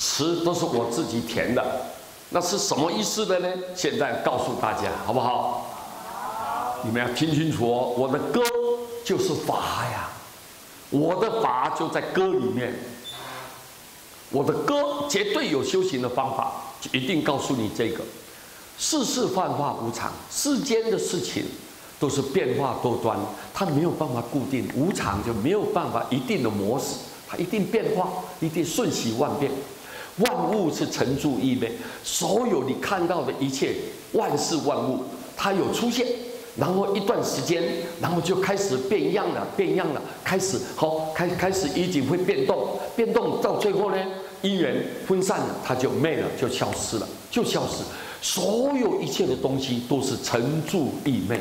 词都是我自己填的，那是什么意思的呢？现在告诉大家，好不好？你们要听清楚哦，我的歌就是法呀，我的法就在歌里面。我的歌绝对有修行的方法，就一定告诉你这个。世事幻化无常，世间的事情都是变化多端，它没有办法固定，无常就没有办法一定的模式，它一定变化，一定瞬息万变。万物是成住异昧，所有你看到的一切万事万物，它有出现，然后一段时间，然后就开始变样了，变样了，开始已经会变动，变动到最后呢，因缘分散了，它就灭了，就消失了，就消失。所有一切的东西都是成住异昧，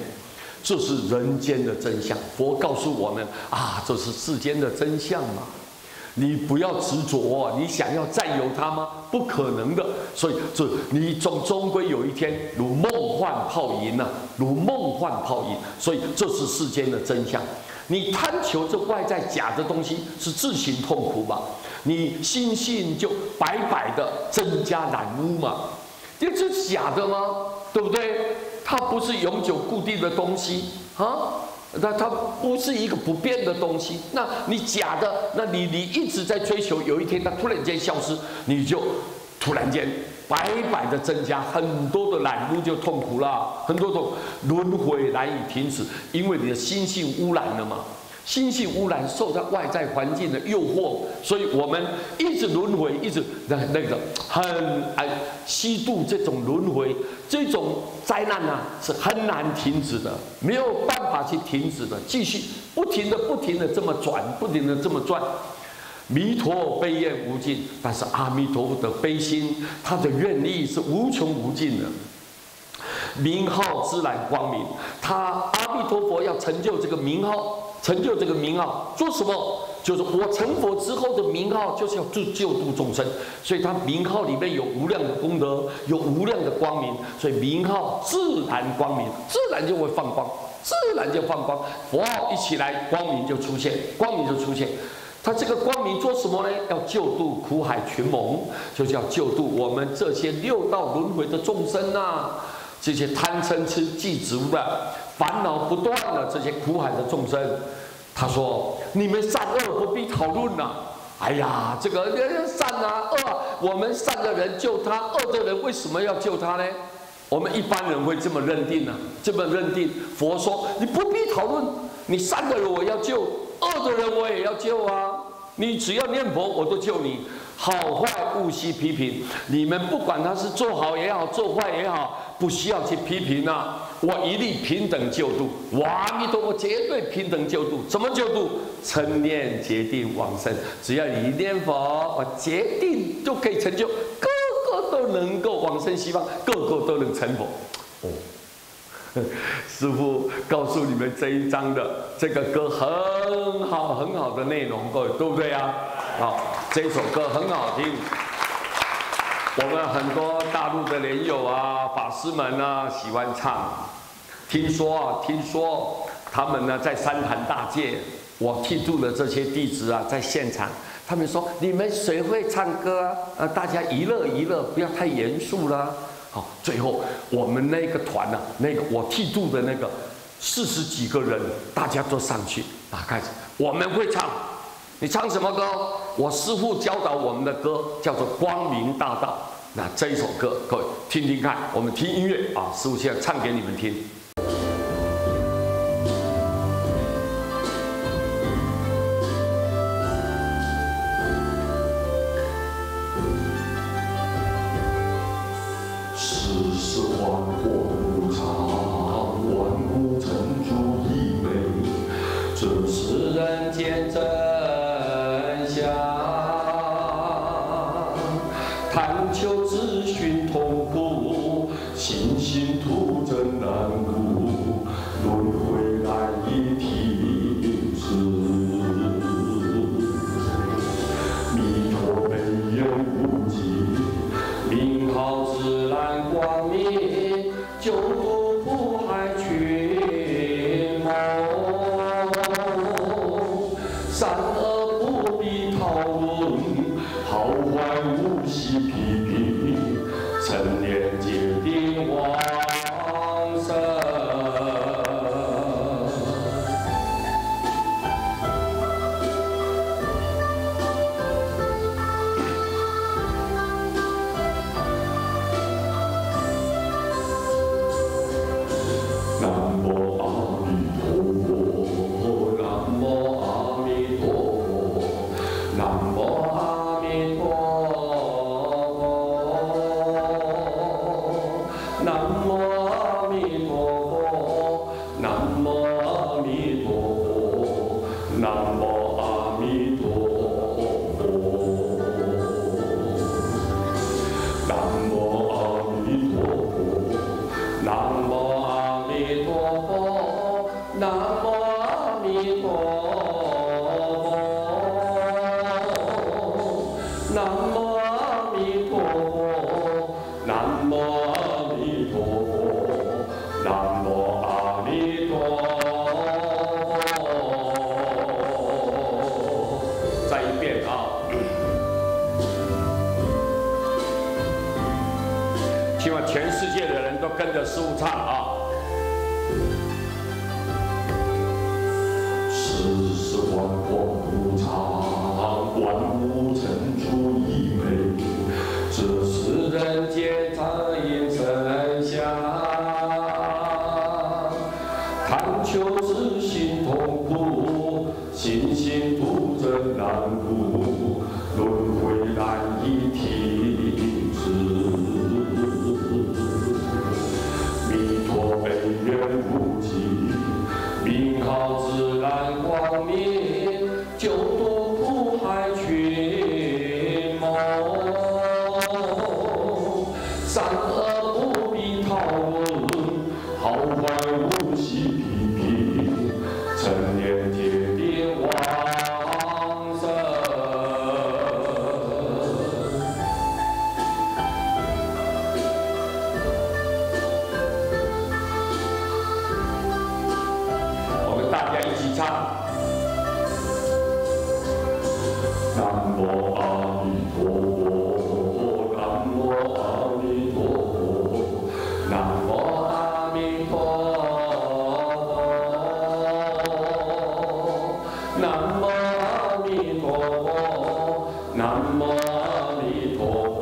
这是人间的真相。佛告诉我们啊，这是世间的真相嘛。你不要执着，你想要占有它吗？不可能的。所以你终归有一天如梦幻泡影呐，如梦幻泡影。所以这是世间的真相。你贪求这外在假的东西，是自行痛苦嘛？你心性就白白的增加染污嘛？这是假的吗？对不对？它不是永久固定的东西啊。它不是一个不变的东西，那你假的，那你一直在追求，有一天它突然间消失，你就突然间白白的增加很多的染污，就痛苦了，很多种轮回难以停止，因为你的心性污染了嘛。心性污染受到外在环境的诱惑，所以我们一直轮回，一直那个很吸度这种轮回，这种灾难啊是很难停止的，没有办法去停止的，继续不停的这么转，不停的这么转。弥陀悲愿无尽，但是阿弥陀佛的悲心，他的愿力是无穷无尽的。名号自然光明，阿弥陀佛要成就这个名号。成就这个名号做什么？就是我成佛之后的名号，就是要救度众生。所以他名号里面有无量的功德，有无量的光明。所以名号自然光明，自然就会放光，自然就放光。佛号一起来，光明就出现，光明就出现。他这个光明做什么呢？要救度苦海群蒙，就是要救度我们这些六道轮回的众生啊，这些贪嗔痴嫉足的。烦恼不断的这些苦海的众生，他说：“你们善恶不必讨论了。哎呀，这个善啊恶啊，我们善的人救他，恶的人为什么要救他呢？我们一般人会这么认定呢？这么认定。佛说你不必讨论，你善的人我要救，恶的人我也要救啊。你只要念佛，我都救你。好坏勿需批评，你们不管他是做好也好，做坏也好，不需要去批评啊。我一律平等救度，我阿弥陀佛绝对平等救度。怎么救度？称念决定往生，只要你念佛，我决定就可以成就，个个都能够往生西方，个个都能成佛。哦。师父告诉你们这一章的这个歌很好很好的内容，各位对不对啊？好，这首歌很好听。我们很多大陆的莲友啊、法师们啊喜欢唱。听说他们呢在三坛大戒，我剃度的这些弟子啊在现场，他们说你们谁会唱歌啊？大家娱乐娱乐，不要太严肃了。好，最后我们那个团呢，那个我剃度的那个40几个人，大家都上去开始，我们会唱。你唱什么歌？我师父教导我们的歌叫做《光明大道》。那这一首歌，各位听听看，我们听音乐啊，师父现在唱给你们听。世事幻惑无常，万物成住异昧，这是人间真相。贪求自寻痛苦，心性徒增难悟，轮回难以停止。弥陀悲愿无尽，名号自然光明，救度苦海群蒙。善南无阿弥陀佛，南无阿弥陀佛，南无阿弥陀佛，南无阿弥陀佛，南无阿弥陀佛，南无阿弥陀佛，南无阿弥陀佛。 南无阿弥陀佛，南无阿弥陀佛，南无阿弥陀佛。再一遍啊！希望全世界的人都跟着师父唱啊！世事万法无常，万物成主一美，这是人间常应真相。贪求自心痛苦，心心徒增难度，轮回难以停止。弥陀悲愿无极，名号自然光明，救度苦海群魔，善恶不必讨论，好坏无需批评，成年铁定往生。我们大家一起唱。 南无阿弥陀佛，南无阿弥陀佛，南无阿弥陀佛，南无阿弥陀佛，南无阿弥陀佛，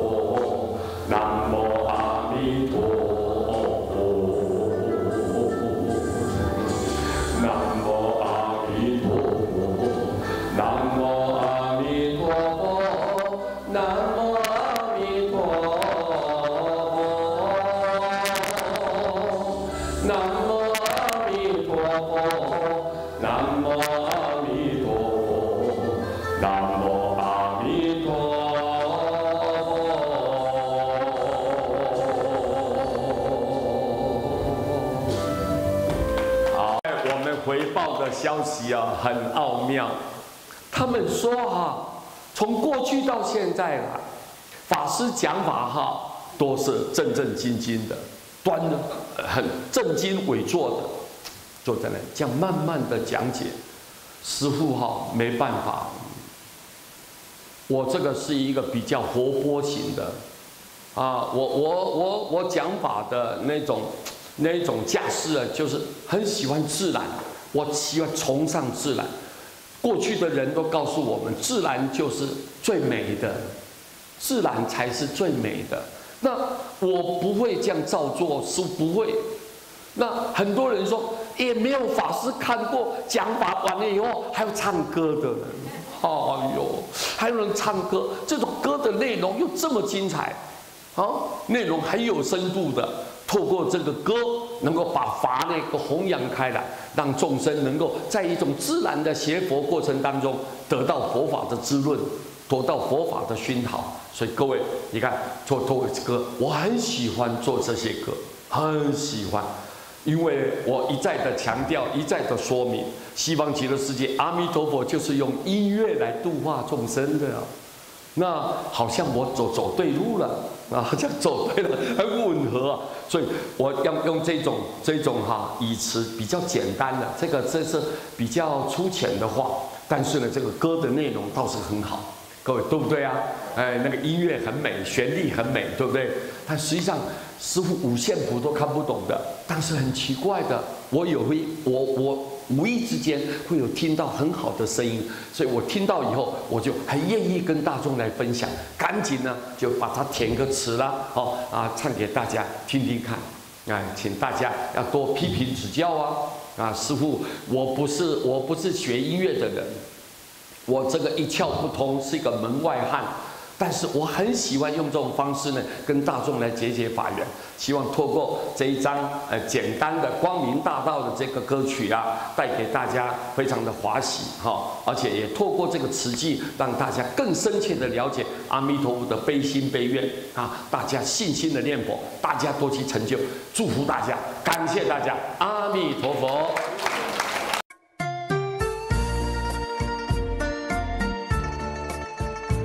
南无阿弥陀佛，南无阿弥陀佛，南无。 南无阿弥陀佛，南无阿弥陀佛，南无阿弥陀佛，南无阿弥陀佛。好，我们回报的消息啊，很奥妙。他们说啊。 从过去到现在啦，法师讲法哈，都是正正经经的，很正襟危坐的，坐在那这样慢慢的讲解。师父哈没办法，我这个是一个比较活泼型的，啊，我讲法的那种架势啊，就是很喜欢自然，我喜欢崇尚自然。 过去的人都告诉我们，自然就是最美的，自然才是最美的。那我不会这样照做，是不会。那很多人说，也没有法师看过讲法完了以后还有唱歌的人，哎呦，还有人唱歌，这种歌的内容又这么精彩，啊，内容很有深度的。 透过这个歌，能够把法那个弘扬开来，让众生能够在一种自然的学佛过程当中，得到佛法的滋润，得到佛法的熏陶。所以各位，你看做歌，我很喜欢做这些歌，很喜欢，因为我一再的强调，一再的说明，西方极乐世界阿弥陀佛就是用音乐来度化众生的啊。 那好像我走对路了啊，好像走对了，很吻合啊。所以我要用这种语词比较简单的，这是比较粗浅的话，但是呢，这个歌的内容倒是很好，各位对不对啊？哎，那个音乐很美，旋律很美，对不对？但实际上师父五线谱都看不懂的，但是很奇怪的，我无意之间会有听到很好的声音，所以我听到以后，我就很愿意跟大众来分享，赶紧呢就把它填个词啦，唱给大家听听看，请大家要多批评指教啊，师父，我不是学音乐的人，我这个一窍不通，是一个门外汉。 但是我很喜欢用这种方式呢，跟大众来解法缘。希望透过这一张简单的光明大道的这个歌曲啊，带给大家非常的欢喜哈，而且也透过这个词句，让大家更深切的了解阿弥陀佛的悲心悲愿啊，大家信心的念佛，大家多去成就，祝福大家，感谢大家，阿弥陀佛。